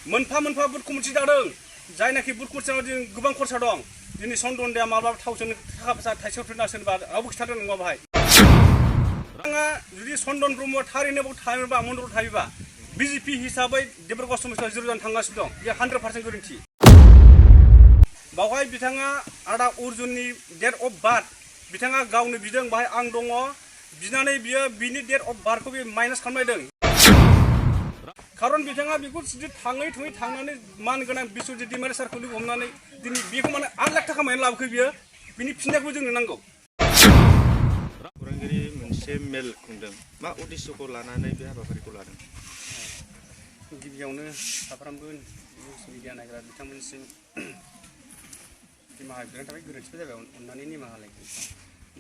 मोनफा मोनफा बुथ कमिटि दादों जायनाखि बुथ कमिटियाव गोबां खरसा दं दिनै सनदनदाया माब्लाबा थावजों थाखा फैसा थाइसेयाव थोना सोरबा रावबो खिथादों नङा बाहाय आंहा जुदि सनदन ब्रह्मआ थारैनो बाव थायोबा मन्दलाव थायोबा बिजेपि हिसाबै देबरगाव समाजाव जिर' जानो थांगासिनो दं बे 100% गोरोन्थि बावहाय बिथाङा आदा अर्जुननि डेट अफ बार्थ बिथाङा गावनो बिदों बाहाय आं दङ बिनानै बियो बिनि डेट अफ बार्थखौ बे माइनास खालामलायदों खारन बिथाङा बेखौ जुदि थाङै थांनानै मान गोनां बिश्वजित दैमारि सारखौ लोगो हमनानै दिनै बेखौ माने 8 लाख थाखा मानो लाबोखो बियो बिनि फिननायखौ जोंनो नांगौ खौरांगिरि मोनसे मेल खुंदों मा उद्देश्यखौ लानानै बे हाबाफारिखौ लादों गिबियावनो साफ्रोमबो निउस मिडिया नायग्रा बिथांमोनसिम निमाहा बिनायनि थाखाय गोरोन्थिबो जाबाय अननानै निमाहा लायगोन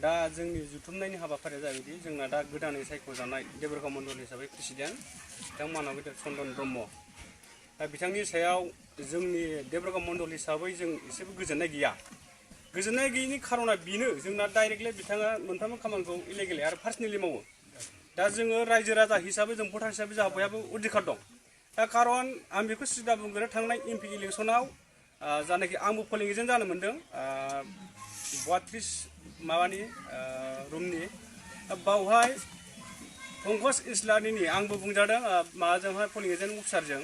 दा जोंनि जुथुमनायनि हाबाफारिया जाबायदि जोंना दा गोदानै सायख'जानाय देबरगाव मण्डल हिसाबै प्रेसिडेन्ट बिथां मानव गेदेर चन्दन ब्रह्म दा बिथांनि सायाव जोंनि देबरगाव मण्डल हिसाबै जों एसेबो गोजोननाय गैया गोजोननाय गैयैनि खारना बेनो जोंना डाइरेक्टलि बिथाङा मोनफ्रोमबो खामानिखौ इलिगेलि आरो पार्सनेलि मावो दा जोङो रायजो राजा हिसाबै जों भटार हिसाबै जोंहा बयहाबो अधिकार दं दा खारन आं बेखौ सिदा बुंगोन थांनाय एमपि इलेक्सनाव जानाखि आंबो पलिं एजेन्ट जानो मोन्दों 32 माबानि रुमनि बावहाय पंकज इस्लारिनि आंबो बुंजादों माबाजोंहाय पलिं एजेन्ट अफिसारजों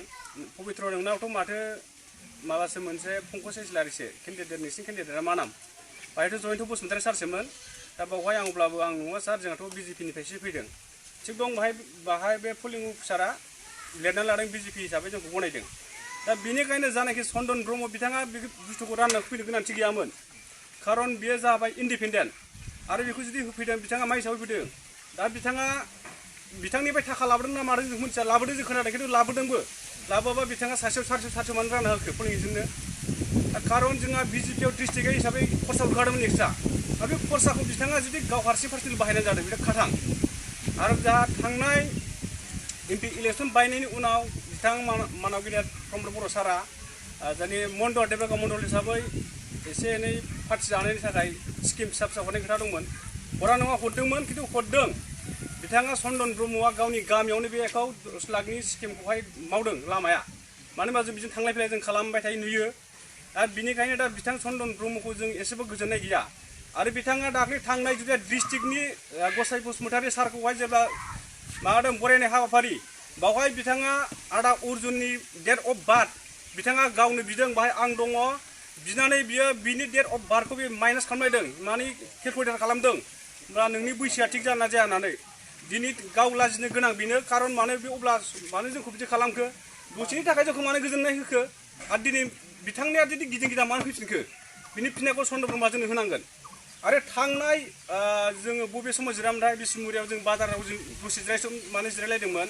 पबित्र नोंनावथ' माथो माबासो मोनसे पंकज इस्लारिसो केन्डिडेट नोंसिनि केन्डिडेटआ मा नाम बाहायथ' जयन्त बसुमतारी सारसोमोन दा बावहाय अब्लाबो आं नङा सार जोंहाथ' बिजेपिनिफ्रायसो फैदों थिग दं बाहाय बे पलिं अफिसारा लिरना लादों बिजेपि हिसाबै जोंखौ गनायदों दा बेनिखायनो जानाखि चन्दन ब्रह्म बिथाङा बे बुस्थुखौ राननो फैनो गोनांथि गैयामोन खारन बियो जाबाय इन्डिपेन्डेन्ट आरो बेखौ जुदि होफैदों बिथाङा मा हिसाबै फैदों दा बिथाङा बिथांनिफ्राय थाखा लाबोदों ना मादों जों मिथिया लाबोदों जों खोनादों खिन्थु लाबोदोंबो लाबोबा बिथाङा सासेयाव 400 मानो रानना होखो पलिं एजेन्टनो खारन जोंहा बिजेपियाव डिस्ट्रिक्ट हिसाबै खरसा होखादोंमोन एक्सट्रा आरो बे खरसाखौ बिथाङा जुदि गाव हारसिं पार्सनेल बाहायनाय जादों बियो खाथां आरो दा थांनाय एमपि इलेक्सन बायनायनि उनाव बिथां मानव गेदेर प्रमद बर' सारा जोंनि मण्डल देबरगाव मण्डल हिसाबै एसे एनै पार्टि जानायनि थाखाय स्किम फिसा फिसा हरनाय खोथा दंमोन हरा नङा हरदोंमोन खिन्थु हरदों बिथाङा चन्दन ब्रह्मआ गावनि गामियावनो बेखौ 10 लाखनि स्किमखौहाय मावदों लामाया मानो होनबा जों बिजों थांलाय फैलाय जों खालामबाय थायो नुयो आरो बिनिखायनो दा बिथां चन्दन ब्रह्मखौ जों एसेबो गोजोननाय गैया आरो बिथाङा दाख्लै थांनाय जुदि डिस्ट्रिक्टनि गसाइ बसुमतारी सारखौहाय जेब्ला माबादों बरायनाय हाबाफारि बावहाय बिथाङा आदा अर्जुननि डेट अफ बार्थ बिथाङा गावनो बिदों बाहाय आं दङ बिनानै बियो बिनि डेट अफ बार्थखौ बे माइनास खालामलायदों माने केलकुलेटर खालामदों होमब्ला नोंनि बैसोआ थिग जाना जाया होननानै दिनै गाव लाजिनो गोनां बेनो खारन मानो बे अब्ला मानो जोंखौ बिदि खालामखो दसेनि थाखाय जोंखौ मानो गोजोननाय होखो आरो दिनै बिथांनिया जुदि गिदिं गिदां मानो फैफिनखो बिनि फिननायखौ चन्दन ब्रह्मआ जोंनो होनांगोन आरो थांनाय जोङो बबे समाव जिरामोनथाय बिसमुरियाव जों बाजाराव जों दसे माने जिरायलायदोंमोन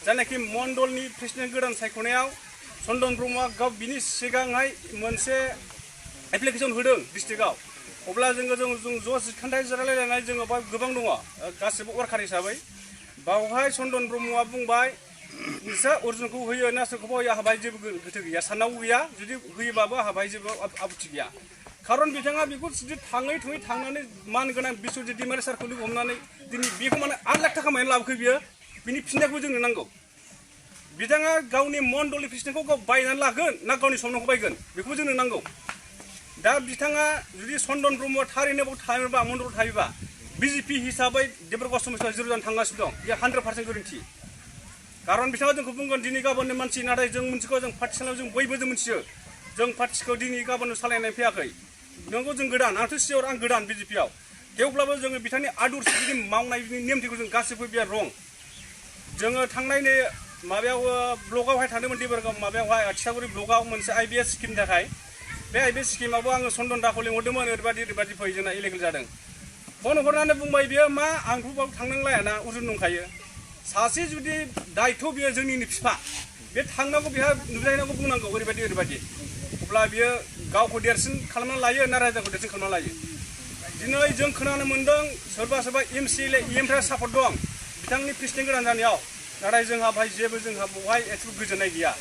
जायनाखि मण्डलनि प्रेसिडेन्ट गोदान सायख'नायाव चन्दन ब्रह्मआ गाव बिनि सिगांहाय मोनसे एप्लिकेसन होदों डिस्ट्रिक्टआव अब्ला जों ज' जिखान्थाय जिरायलायनाय जोङो बाव गोबां दङ गासिबो वार्कार हिसाबै बावहाय चन्दन ब्रह्मआ बुंबाय नोंस्रा अर्जुनखौ होयो ना सोरखौबा होयो आंहा बाहाय जेबो गोथो गैया साननांगौ गैया जुदि होयोबाबो आंहा बाहाय जेबो आबुथि गैया खारन बिथाङा बेखौ जुदि थाङै थांनानै मान गोनां बिश्वजित दैमारि सारखौ लोगो हमनानै दिनै बेखौ माने 8 लाख थाखा मानो लाबोखो बियो बिनि फिननायखौ जोंनो नांगौ बिथाङा गावनि मण्डलनि प्रेसिडेन्टखौ गाव बायनानै लागोन ना गावनि समनखौ बायगोन बेखौबो जोंनो नांगौ दा बिथाङा जुदि चन्दन ब्रह्मआ थारैनो बाव थायोबा मण्डलाव थायोबा बिजेपि हिसाबै देबरगाव समाजाव जिर' जानो थांगासिनो दं बे 100% गोरोन्थि खारन बिथाङा जोंखौ बुंगोन दिनै गाबोननो मानसि नाथाय जों मिथिगौ जों पार्टि सालायाव जों बयबो जों मिथियो जों पार्टिखौ दिनै गाबोननो सालायनाय फैयाखै नंगौ जों गोदान आंथ' सियर आं गोदान बिजेपियाव थेवब्लाबो जोङो बिथांनि आदर्श जुदि मावनाय नेमथिखौ जों गासैबो बे रं जोङो थांनाय नै माबायाव ब्लगावहाय थांदोंमोन देबरगाव माबायावहाय थिथागुरि ब्लगाव मोनसे आइबिएस स्किमनि थाखाय बे आइबिएस स्किमावबो आङो चन्दन दाखौ लिंहरदोंमोन ओरैबायदि फै जोंना इलिगेल जादों फन हरनानै बुंबाय बियो मा आंथ' बाव थांनांलायाना अर्जुन दंखायो सासे जुदि दायथ' बियो जोंनिनो बिफा बे थांनांगौ बेहा नुजाहैनांगौ बुंनांगौ ओरैबायदि अब्ला बियो गावखौ देरसिन खालामना लायो ना रायजोखौ देरसिन खालामना लायो दिनै जों खोनानो मोन्दों सोरबा एमसिएलए इएमफ्रा सापर्ट दं बिथांनि प्रेसिडेन्ट गोदान जानायाव नाथाय जोंहा बाहाय जेबो जोंहा बहाय एसेबो गोजोननाय गैया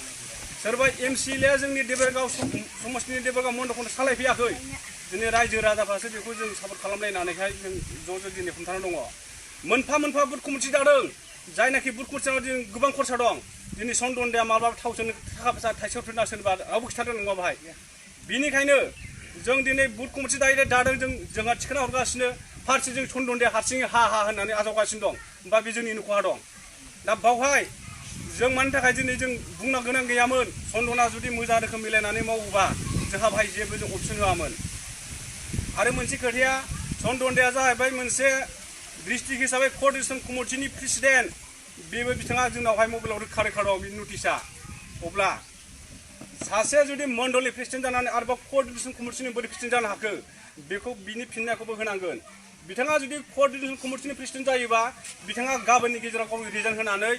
सोरबा एमसिएलए जोंनि देबरगाव समाजनि देबरगाव मण्डलखौनो सालायफैयाखै दिनै रायजो राजाफ्रासो बेखौ जों सापर्ट खालामलायनानैहाय जों ज' दिनै हमथाना दङ मोनफा बुथ कमिटि दादों जायनाखि बुथ कमिटियाव गोबां खरसा दं दिनै सनदनदाया माब्लाबा थाव सोनो थाखा फैसा थाइसेयाव थोना सोरबा रावबो खिथादों नङा बाहाय बिनिखायनो जों दिनै बुथ कमिटि दादों जोंहा थिखोना हरगासिनो फारसेजों सनदनदाया हारसिङै हा होननानै आजावगासिनो दं होमबा बे जोंनिनो खहा दं दा बावहाय जों मानि थाखाय दिनै जों बुंनो गोनां गैयामोन सनदना जुदि मोजां रोखोम मिलायनानै मावोबा जोंहा बाहाय जेबो जों अपसन होआमोन आरो मोनसे खोथाया सनदनदाया जाहैबाय मोनसे डिस्ट्रिक्ट हिसाबै क'अर्डिनेशन कमिटिनि प्रेसिडेन्ट बेबो बिथाङा जोंनावहाय मबाइलाव रोखा दं बे नटिसआ अब्ला सासे जुदि मण्डलनि प्रेसिडेन्ट जानानै आरोबाव क'अर्डिनेशन कमिटिनि बोरै प्रेसिडेन्ट जानो हाखो बेखौ बिनि फिननायखौबो होनांगोन बिथाङा जुदि क'अर्डिनेशन कमिटिनि प्रेसिडेन्ट जायोबा बिथाङा गाबोननि गेजेराव गावनि रिजाइन होनानै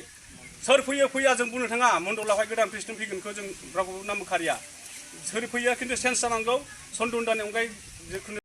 सोर फैयो फैया जों बुंनो थाङा मण्डलावहाय गोदान प्रेसिडेन्ट फैगोनखौ जों रावखौबो नाम खारिया सोर फैया खिन्थु चेन्ज जानांगौ सनदनदानि अनगायै जिखुनु